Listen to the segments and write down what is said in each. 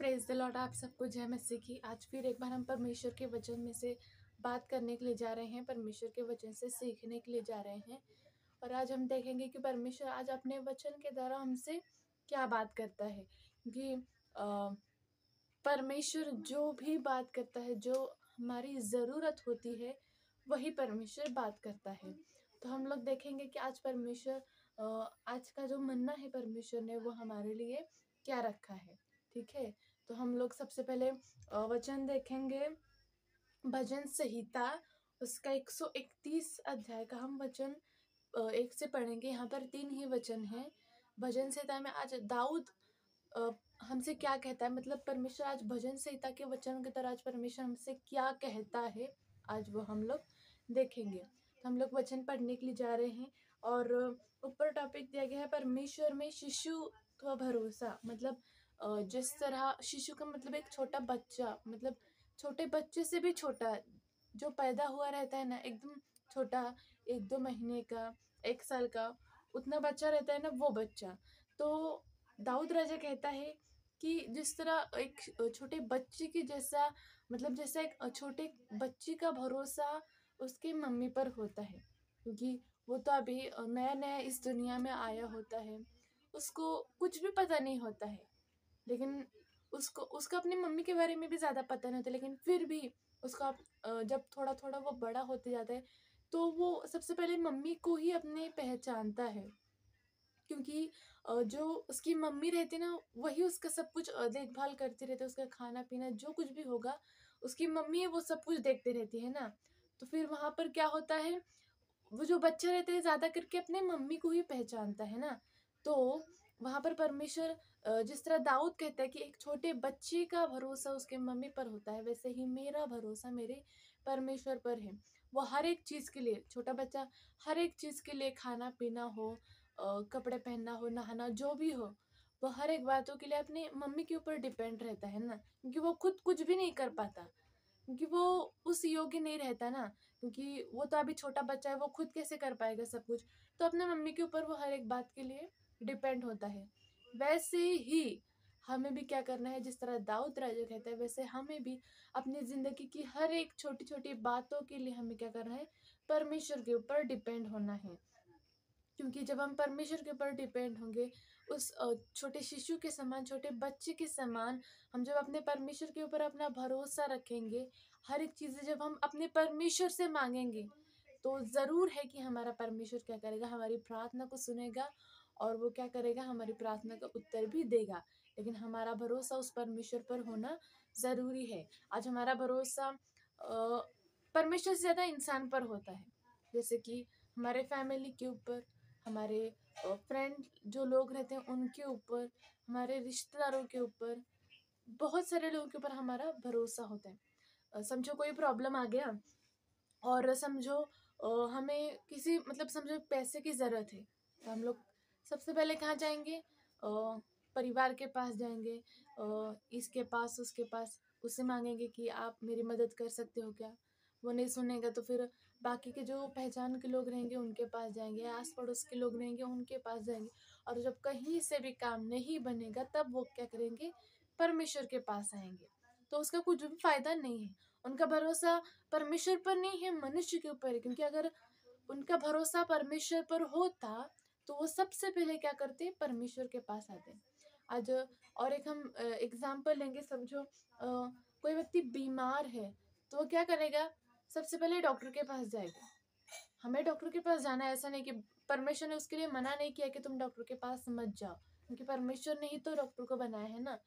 Praise the Lord. आप सबको जय मसीह की। आज फिर एक बार हम परमेश्वर के वचन में से बात करने के लिए जा रहे हैं, परमेश्वर के वचन से सीखने के लिए जा रहे हैं। और आज हम देखेंगे कि परमेश्वर आज अपने वचन के द्वारा हमसे क्या बात करता है। कि परमेश्वर जो भी बात करता है, जो हमारी ज़रूरत होती है, वही परमेश्वर बात करता है। तो हम लोग देखेंगे कि आज परमेश्वर आज का जो मन्ना है परमेश्वर ने वो हमारे लिए क्या रखा है। ठीक है, तो हम लोग सबसे पहले वचन देखेंगे भजन संहिता, उसका 131 अध्याय का हम वचन एक से पढ़ेंगे। यहाँ पर 3 ही वचन हैं। भजन संहिता में आज दाऊद अ, हमसे क्या कहता है, मतलब परमेश्वर आज भजन संहिता के वचन के तरह आज परमेश्वर हमसे क्या कहता है, आज वो हम लोग देखेंगे। तो हम लोग वचन पढ़ने के लिए जा रहे हैं। और ऊपर टॉपिक दिया गया है परमेश्वर में शिशुत्व भरोसा। मतलब जिस तरह शिशु का मतलब एक छोटा बच्चा, मतलब छोटे बच्चे से भी छोटा, जो पैदा हुआ रहता है ना, एकदम छोटा, 1-2 महीने का, 1 साल का, उतना बच्चा रहता है ना, वो बच्चा। तो दाऊद राजा कहता है कि जिस तरह एक छोटे बच्चे की जैसा, मतलब जैसा एक छोटे बच्ची का भरोसा उसकी मम्मी पर होता है, क्योंकि वो तो अभी नया नया इस दुनिया में आया होता है, उसको कुछ भी पता नहीं होता है। लेकिन उसको उसका अपनी मम्मी के बारे में भी ज़्यादा पता नहीं होता, लेकिन फिर भी उसका जब थोड़ा थोड़ा वो बड़ा होते जाता है, तो वो सबसे पहले मम्मी को ही अपने पहचानता है। क्योंकि जो उसकी मम्मी रहती है ना, वही उसका सब कुछ देखभाल करती रहती है, उसका खाना पीना जो कुछ भी होगा, उसकी मम्मी है वो सब कुछ देखते रहती है ना। तो फिर वहाँ पर क्या होता है, वो जो बच्चा रहता है ज़्यादा करके अपने मम्मी को ही पहचानता है ना। तो वहाँ पर परमेश्वर जिस तरह दाऊद कहता है कि एक छोटे बच्चे का भरोसा उसके मम्मी पर होता है, वैसे ही मेरा भरोसा मेरे परमेश्वर पर है। वो हर एक चीज़ के लिए, छोटा बच्चा हर एक चीज़ के लिए, खाना पीना हो, कपड़े पहनना हो, नहाना जो भी हो, वो हर एक बातों के लिए अपनी मम्मी के ऊपर डिपेंड रहता है ना, क्योंकि वो खुद कुछ भी नहीं कर पाता, क्योंकि वो उस योग्य नहीं रहता ना। क्योंकि वो तो अभी छोटा बच्चा है, वो खुद कैसे कर पाएगा सब कुछ। तो अपने मम्मी के ऊपर वो हर एक बात के लिए डिपेंड होता है। वैसे ही हमें भी क्या करना है, जिस तरह दाऊद राजा कहता है, वैसे हमें भी अपनी ज़िंदगी की हर एक छोटी छोटी बातों के लिए हमें क्या करना है, परमेश्वर के ऊपर डिपेंड होना है। क्योंकि जब हम परमेश्वर के ऊपर डिपेंड होंगे, उस छोटे शिशु के समान, छोटे बच्चे के समान, हम जब अपने परमेश्वर के ऊपर अपना भरोसा रखेंगे, हर एक चीज़ें जब हम अपने परमेश्वर से मांगेंगे, तो ज़रूर है कि हमारा परमेश्वर क्या करेगा, हमारी प्रार्थना को सुनेगा, और वो क्या करेगा, हमारी प्रार्थना का उत्तर भी देगा। लेकिन हमारा भरोसा उस परमेश्वर पर होना ज़रूरी है। आज हमारा भरोसा परमेश्वर से ज़्यादा इंसान पर होता है। जैसे कि हमारे फैमिली के ऊपर, हमारे फ्रेंड जो लोग रहते हैं उनके ऊपर, हमारे रिश्तेदारों के ऊपर, बहुत सारे लोगों के ऊपर हमारा भरोसा होता है। समझो कोई प्रॉब्लम आ गया, और समझो हमें किसी, मतलब समझो पैसे की ज़रूरत है, तो हम लोग सबसे पहले कहाँ जाएंगे, परिवार के पास जाएंगे, इसके पास उसके पास, उससे मांगेंगे कि आप मेरी मदद कर सकते हो क्या। वो नहीं सुनेगा तो फिर बाकी के जो पहचान के लोग रहेंगे उनके पास जाएंगे, आस पड़ोस के लोग रहेंगे उनके पास जाएंगे। और जब कहीं से भी काम नहीं बनेगा, तब वो क्या करेंगे, परमेश्वर के पास आएंगे। तो उसका कुछ भी फायदा नहीं है। उनका भरोसा परमेश्वर पर नहीं है, मनुष्य के ऊपर है। क्योंकि अगर उनका भरोसा परमेश्वर पर होता, तो वो सबसे पहले क्या करते, परमेश्वर के पास आते। आज और एक हम एग्जाम्पल लेंगे। समझो कोई व्यक्ति बीमार है, तो वो क्या करेगा, सबसे पहले डॉक्टर के पास जाएगा। हमें डॉक्टर के पास जाना है, ऐसा नहीं कि परमेश्वर ने उसके लिए मना नहीं किया कि तुम डॉक्टर के पास मत जाओ, क्योंकि परमेश्वर ने ही तो डॉक्टर को बनाया है ना।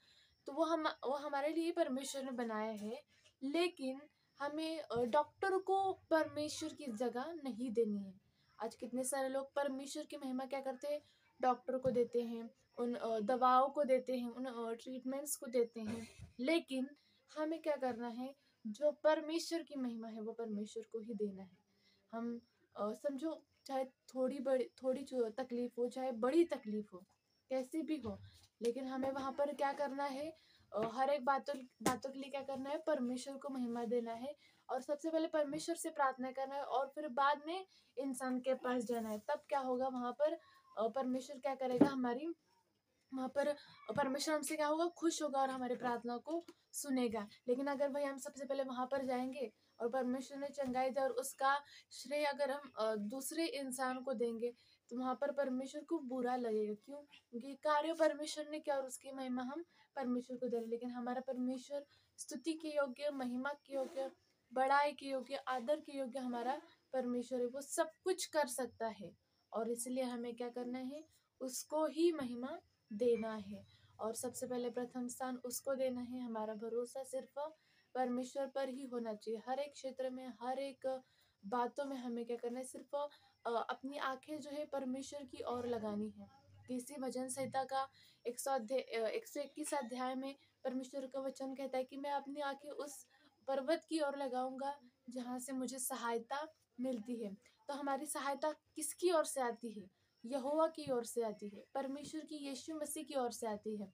तो वो हमारे लिए परमेश्वर ने बनाया है। लेकिन हमें डॉक्टर को परमेश्वर की जगह नहीं देनी है। आज कितने सारे लोग परमेश्वर की महिमा क्या करते हैं, डॉक्टर को देते हैं, उन दवाओं को देते हैं, उन ट्रीटमेंट्स को देते हैं। लेकिन हमें क्या करना है, जो परमेश्वर की महिमा है वो परमेश्वर को ही देना है। हम समझो, चाहे थोड़ी जो तकलीफ हो, चाहे बड़ी तकलीफ हो, कैसी भी हो, लेकिन हमें वहाँ पर क्या करना है, हर एक बातों बातों के लिए क्या करना है, परमेश्वर को महिमा देना है। और सबसे पहले परमेश्वर से प्रार्थना करना है, और फिर बाद में इंसान के पास जाना है। तब क्या होगा, वहाँ पर परमेश्वर क्या करेगा, हमारी वहाँ पर परमेश्वर हमसे क्या होगा, खुश होगा और हमारी प्रार्थना को सुनेगा। लेकिन अगर भाई हम सबसे पहले वहाँ पर जाएँगे और परमेश्वर ने चंगाई दी और उसका श्रेय अगर हम दूसरे इंसान को देंगे, तो वहाँ पर परमेश्वर को बुरा लगेगा। क्यों? क्योंकि कार्य परमेश्वर ने किया और उसकी महिमा हम परमेश्वर को दे रहे हैं। लेकिन हमारा परमेश्वर स्तुति के योग्य, महिमा के योग्य, बड़ाई के योग्य, आदर के योग्य हमारा परमेश्वर है। वो सब कुछ कर सकता है और इसलिए हमें क्या करना है? उसको ही महिमा देना है और सबसे पहले प्रथम स्थान उसको देना है। हमारा भरोसा सिर्फ परमेश्वर पर ही होना चाहिए। हर एक क्षेत्र में, हर एक बातों में हमें क्या करना है? सिर्फ अपनी आंखें जो है परमेश्वर की ओर लगानी है। किसी भजन संहिता का 121 अध्याय में परमेश्वर का वचन कहता है कि मैं अपनी आंखें उस पर्वत की ओर लगाऊंगा जहां से मुझे सहायता मिलती है। तो हमारी सहायता किसकी ओर से आती है? यहोवा की ओर से आती है, परमेश्वर की, यीशु मसीह की ओर से आती है।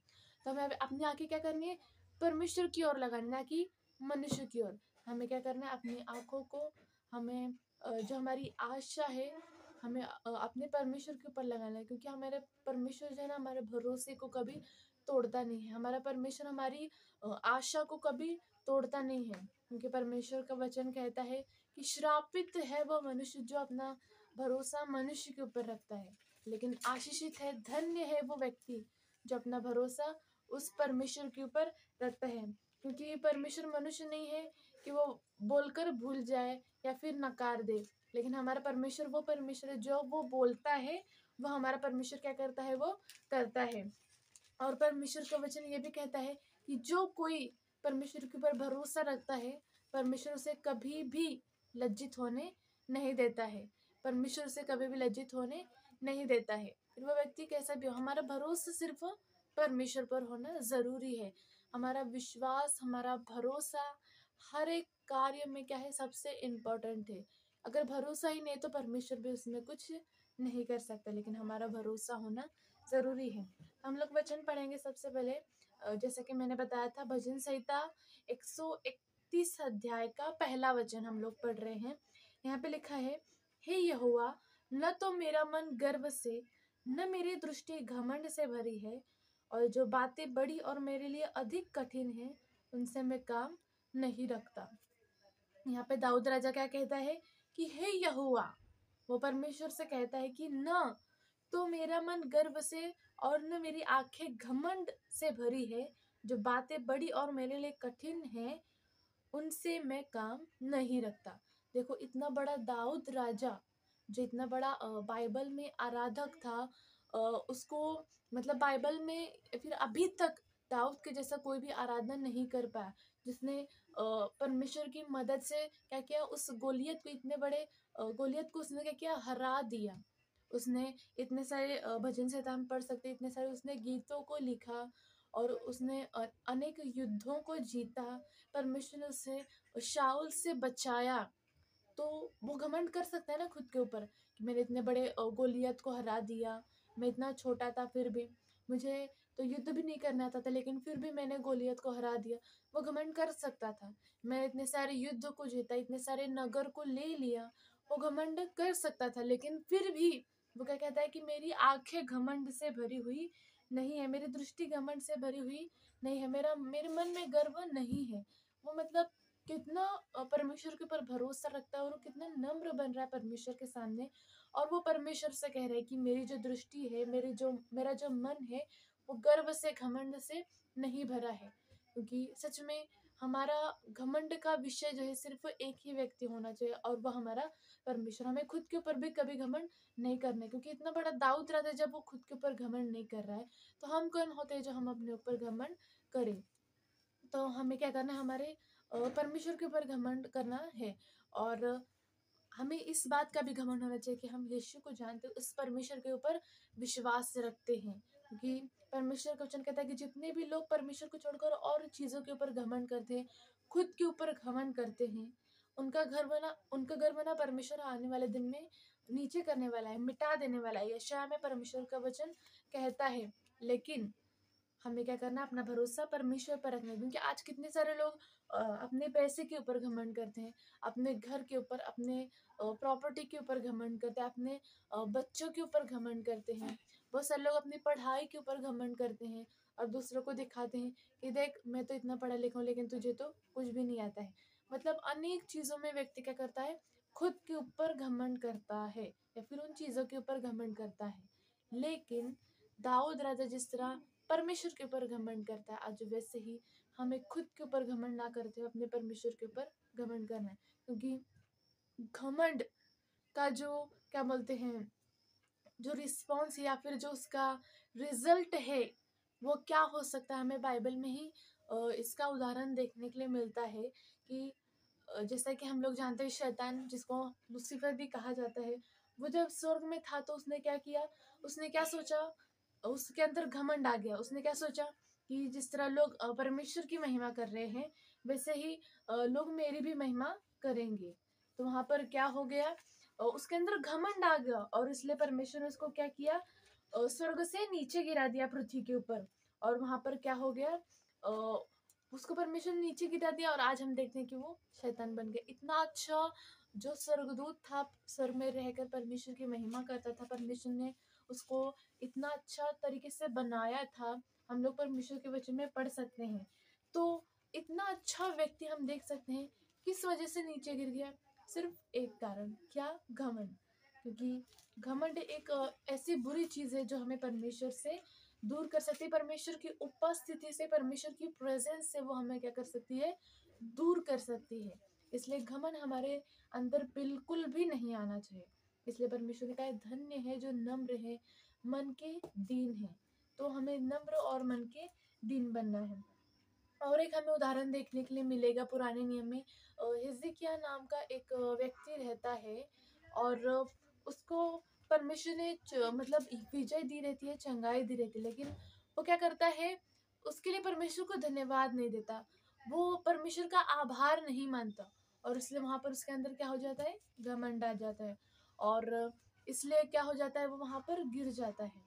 तो हमें अपनी आंखें क्या करनी है? परमेश्वर की ओर लगानी, ना कि मनुष्य की ओर। हमें क्या करना है? अपनी आंखों को हमें जो हमारी आशा है हमें अपने परमेश्वर के ऊपर लगाना है, क्योंकि हमारे परमेश्वर जो है ना, हमारे भरोसे को कभी तोड़ता नहीं है। हमारा परमेश्वर हमारी आशा को कभी तोड़ता नहीं है, क्योंकि परमेश्वर का वचन कहता है कि श्रापित है वो मनुष्य जो अपना भरोसा मनुष्य के ऊपर रखता है, लेकिन आशीषित है, धन्य है वो व्यक्ति जो अपना भरोसा उस परमेश्वर के ऊपर रखता है। क्योंकि परमेश्वर मनुष्य नहीं है कि वो बोलकर भूल जाए या फिर नकार दे, लेकिन हमारा परमेश्वर वो परमेश्वर है जो वो बोलता है वो हमारा परमेश्वर क्या करता है? वो करता है। और परमेश्वर का वचन ये भी कहता है कि जो कोई परमेश्वर के ऊपर भरोसा रखता है, परमेश्वर उसे कभी भी लज्जित होने नहीं देता है। परमेश्वर उसे कभी भी लज्जित होने नहीं देता है। फिर वो व्यक्ति कैसा भी हो, हमारा भरोसा सिर्फ परमेश्वर पर होना जरूरी है। हमारा विश्वास, हमारा भरोसा हर एक कार्य में क्या है? सबसे इम्पोर्टेंट है। अगर भरोसा ही नहीं तो परमेश्वर भी उसमें कुछ नहीं कर सकता, लेकिन हमारा भरोसा होना जरूरी है। हम लोग वचन पढ़ेंगे सबसे पहले। जैसे कि मैंने बताया था, भजन संहिता 131 अध्याय का पहला वचन हम लोग पढ़ रहे हैं। यहाँ पे लिखा है, हे यहोवा, न तो मेरा मन गर्व से, न मेरी दृष्टि घमंड से भरी है, और जो बातें बड़ी और मेरे लिए अधिक कठिन है उनसे मैं काम नहीं रखता। यहाँ पे दाऊद राजा क्या कहता है कि हे यहोवा, वो परमेश्वर से कहता है कि न तो मेरा मन गर्व से और न मेरी आंखें घमंड से भरी है, जो बातें बड़ी और मेरे लिए कठिन है उनसे मैं काम नहीं रखता। देखो, इतना बड़ा दाऊद राजा जो इतना बड़ा बाइबल में आराधक था, उसको मतलब बाइबल में फिर अभी तक दाऊद के जैसा कोई भी आराधना नहीं कर पाया, जिसने परमेश्वर की मदद से क्या किया? उस गोलियत को, इतने बड़े गोलियत को उसने क्या किया? हरा दिया। उसने इतने सारे भजन संहिता हम पढ़ सकते हैं, इतने सारे उसने गीतों को लिखा और उसने अनेक युद्धों को जीता। परमेश्वर ने उसे शाऊल से बचाया। तो वो घमंड कर सकता है ना खुद के ऊपर कि मैंने इतने बड़े गोलियत को हरा दिया। मैं इतना छोटा था फिर भी, मुझे तो युद्ध भी नहीं करना आता था, लेकिन फिर भी मैंने गोलियत को हरा दिया। वो घमंड कर सकता था। मैं इतने सारे युद्ध को जीता, इतने सारे नगर को ले लिया। वो घमंड कर सकता था, लेकिन फिर भी वो क्या कहता है कि मेरी आंखें घमंड से भरी हुई नहीं है, मेरी दृष्टि घमंड से भरी हुई नहीं है, मेरे मन में गर्व नहीं है। वो मतलब कितना परमेश्वर के ऊपर भरोसा रखता है और वो कितना नम्र बन रहा है परमेश्वर के सामने। और वो परमेश्वर से कह रहा है कि मेरी जो दृष्टि है, मेरा जो मन है, वो गर्व से, घमंड से नहीं भरा है। क्योंकि सच में हमारा घमंड का विषय जो है सिर्फ एक ही व्यक्ति होना चाहिए, और वह हमारा परमेश्वर। हमें खुद के ऊपर भी कभी घमंड नहीं करना है, क्योंकि इतना बड़ा दाऊद राजा जब वो खुद के ऊपर घमंड नहीं कर रहा है, तो हम कौन होते हैं जो हम अपने ऊपर घमंड करें? तो हमें क्या करना है? हमारे परमेश्वर के ऊपर घमंड करना है। और हमें इस बात का भी घमंड होना चाहिए कि हम यीशु को जानते हैं, उस परमेश्वर के ऊपर विश्वास रखते हैं। क्योंकि परमेश्वर का वचन कहता है कि जितने भी लोग परमेश्वर को छोड़कर और चीज़ों के ऊपर घमंड करते हैं, खुद के ऊपर घमंड करते हैं, उनका घर बना परमेश्वर आने वाले दिन में नीचे करने वाला है, मिटा देने वाला है। यशायाह में परमेश्वर का वचन कहता है। लेकिन हमें क्या करना है? अपना भरोसा परमेश्वर पर रखना है। क्योंकि आज कितने सारे लोग अपने पैसे के ऊपर घमंड करते हैं, अपने घर के ऊपर, अपने प्रॉपर्टी के ऊपर घमंड करते हैं, अपने बच्चों के ऊपर घमंड करते हैं, बहुत सारे लोग अपनी पढ़ाई के ऊपर घमंड करते हैं और दूसरों को दिखाते हैं कि देख मैं तो इतना पढ़ा लिखा हूँ लेकिन तुझे तो कुछ भी नहीं आता है। मतलब अनेक चीज़ों में व्यक्ति क्या करता है, खुद के ऊपर घमंड करता है या फिर उन चीज़ों के ऊपर घमंड करता है। लेकिन दाऊद राजा जिस तरह परमेश्वर के ऊपर घमंड करता है, आज वैसे ही हमें खुद के ऊपर घमंड ना करते हुए अपने परमेश्वर के ऊपर घमंड करना है। क्योंकि घमंड का जो क्या बोलते हैं, जो रिस्पॉन्स या फिर जो उसका रिजल्ट है वो क्या हो सकता है, हमें बाइबल में ही इसका उदाहरण देखने के लिए मिलता है कि जैसा कि हम लोग जानते हैं शैतान जिसको लूसीफर भी कहा जाता है, वो जब स्वर्ग में था तो उसने क्या किया, उसने क्या सोचा, उसके अंदर घमंड आ गया। उसने क्या सोचा कि जिस तरह लोग परमेश्वर की महिमा कर रहे हैं वैसे ही लोग मेरी भी महिमा करेंगे। तो वहां पर क्या हो गया, उसके अंदर घमंड आ गया और इसलिए परमेश्वर ने उसको क्या किया, स्वर्ग से नीचे गिरा दिया पृथ्वी के ऊपर। और वहां पर क्या हो गया, अ, उसको परमेश्वर ने नीचे गिरा दिया और आज हम देखते हैं कि वो शैतान बन गया। इतना अच्छा जो स्वर्गदूत था, स्वर्ग में रहकर परमेश्वर की महिमा करता था, परमेश्वर ने उसको इतना अच्छा तरीके से बनाया था, हम लोग परमेश्वर के वचन में पढ़ सकते हैं। तो इतना अच्छा व्यक्ति हम देख सकते हैं किस वजह से नीचे गिर गया, सिर्फ एक कारण, क्या, घमंड। क्योंकि घमंड एक ऐसी बुरी चीज है जो हमें परमेश्वर से दूर कर सकती है, परमेश्वर की उपस्थिति से, परमेश्वर की प्रेजेंस से वो हमें क्या कर सकती है, दूर कर सकती है। इसलिए घमंड हमारे अंदर बिल्कुल भी नहीं आना चाहिए। इसलिए परमेश्वर ने कहा धन्य है जो नम्र है, मन के दीन है। तो हमें नम्र और मन के दीन बनना है। और एक हमें उदाहरण देखने के लिए मिलेगा पुराने नियम में, हिजकिय्याह नाम का एक व्यक्ति रहता है और उसको परमेश्वर ने मतलब विजय दी रहती है, चंगाई दी रहती है, लेकिन वो क्या करता है, उसके लिए परमेश्वर को धन्यवाद नहीं देता, वो परमेश्वर का आभार नहीं मानता। और इसलिए वहां पर उसके अंदर क्या हो जाता है, घमंड आ जाता है और इसलिए क्या हो जाता है, वो वहां पर गिर जाता है।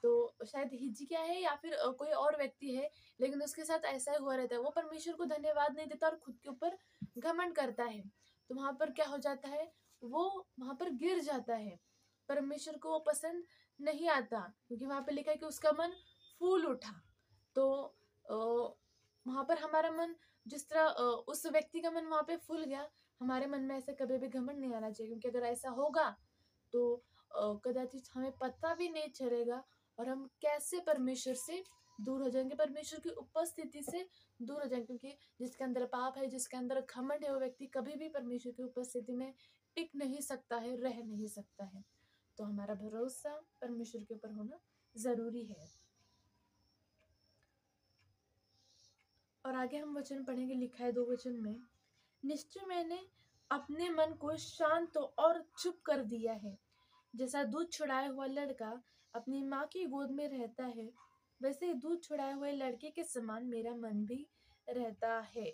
तो शायद हिजकिय्याह है या फिर कोई और व्यक्ति है, लेकिन उसके साथ ऐसा ही हुआ रहता है, वो परमेश्वर को धन्यवाद नहीं देता और खुद के ऊपर घमंड करता है। तो वहां पर क्या हो जाता है, वो वहां पर गिर जाता है, परमेश्वर को वो पसंद नहीं आता, क्योंकि वहां पर लिखा है कि उसका मन फूल उठा। तो वहां पर हमारा मन जिस तरह उस व्यक्ति का मन वहां पे फूल गया, हमारे मन में ऐसे कभी भी घमंड नहीं आना चाहिए, क्योंकि अगर ऐसा होगा तो कदाचित हमें पता भी नहीं चलेगा और हम कैसे परमेश्वर से दूर हो जाएंगे, परमेश्वर की उपस्थिति से दूर हो जाएंगे। क्योंकि जिसके अंदर पाप है, जिसके अंदर घमंड है, वो व्यक्ति कभी भी परमेश्वर की उपस्थिति में टिक नहीं सकता है, रह नहीं सकता है। तो हमारा भरोसा परमेश्वर के ऊपर होना जरूरी है। और आगे हम वचन पढ़ेंगे, लिखा है 2 वचन में, निश्चय मैंने अपने मन को शांत और चुप कर दिया है। जैसा दूध छुड़ाया हुआ लड़का अपनी माँ की गोद में रहता है, वैसे ही दूध छुड़ाए हुए लड़के के समान मेरा मन भी रहता है।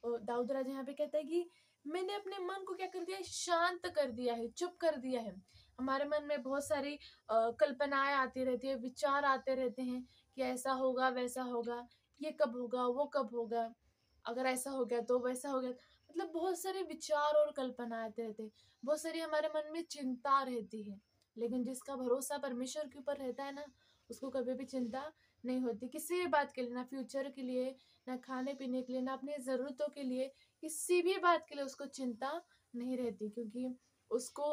और दाऊद राजा यहाँ पे कहता है कि मैंने अपने मन को क्या कर दिया है, शांत कर दिया है, चुप कर दिया है। हमारे मन में बहुत सारी कल्पनाएं आती रहती है, विचार आते रहते हैं कि ऐसा होगा, वैसा होगा, ये कब होगा, वो कब होगा, अगर ऐसा हो गया तो वैसा हो गया। मतलब बहुत सारे विचार और कल्पना आते रहते हैं, बहुत सारी हमारे मन में चिंता रहती है। लेकिन जिसका भरोसा परमेश्वर के ऊपर रहता है ना, उसको कभी भी चिंता नहीं होती किसी भी बात के लिए, ना फ्यूचर के लिए, ना खाने पीने के लिए, ना अपनी जरूरतों के लिए, किसी भी बात के लिए उसको चिंता नहीं रहती। क्योंकि उसको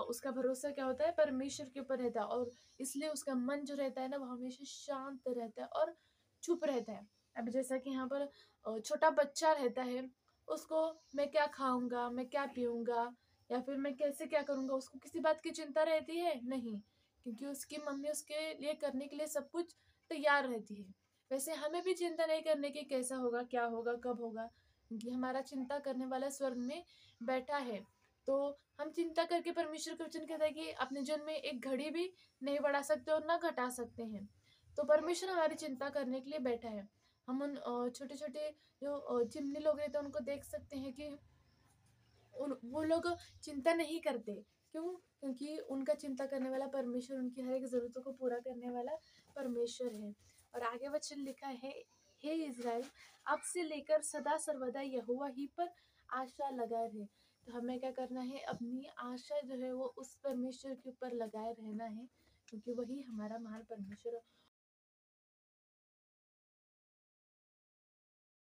उसका भरोसा क्या होता है, परमेश्वर के ऊपर रहता है। और इसलिए उसका मन जो रहता है ना, वो हमेशा शांत रहता है और चुप रहता है। अब जैसा कि यहाँ पर छोटा बच्चा रहता है, उसको मैं क्या खाऊंगा, मैं क्या पीऊंगा, या फिर मैं कैसे क्या करूंगा, उसको किसी बात की चिंता रहती है नहीं, क्योंकि उसकी मम्मी उसके लिए करने के लिए सब कुछ तैयार रहती है। वैसे हमें भी चिंता नहीं करने की कैसा होगा, क्या होगा, कब होगा, क्योंकि हमारा चिंता करने वाला स्वर्ग में बैठा है। तो हम चिंता करके, परमेश्वर का वचन कहता है कि अपने जीवन में एक घड़ी भी नहीं बढ़ा सकते और ना घटा सकते हैं। तो परमेश्वर हमारी चिंता करने के लिए बैठा है। हम उन छोटे छोटे जो चिमनी लोग रहते हैं उनको देख सकते हैं कि वो लोग चिंता नहीं करते। क्यों? क्योंकि उनका चिंता करने वाला परमेश्वर, उनकी हर एक जरूरतों को पूरा करने वाला परमेश्वर है। और आगे वचन लिखा है, हे इज़राइल, अब से लेकर सदा सर्वदा यहोवा ही पर आशा लगाए रहे। तो हमें क्या करना है, अपनी आशा जो है वो उस परमेश्वर के ऊपर लगाए रहना है, क्योंकि वही हमारा महान परमेश्वर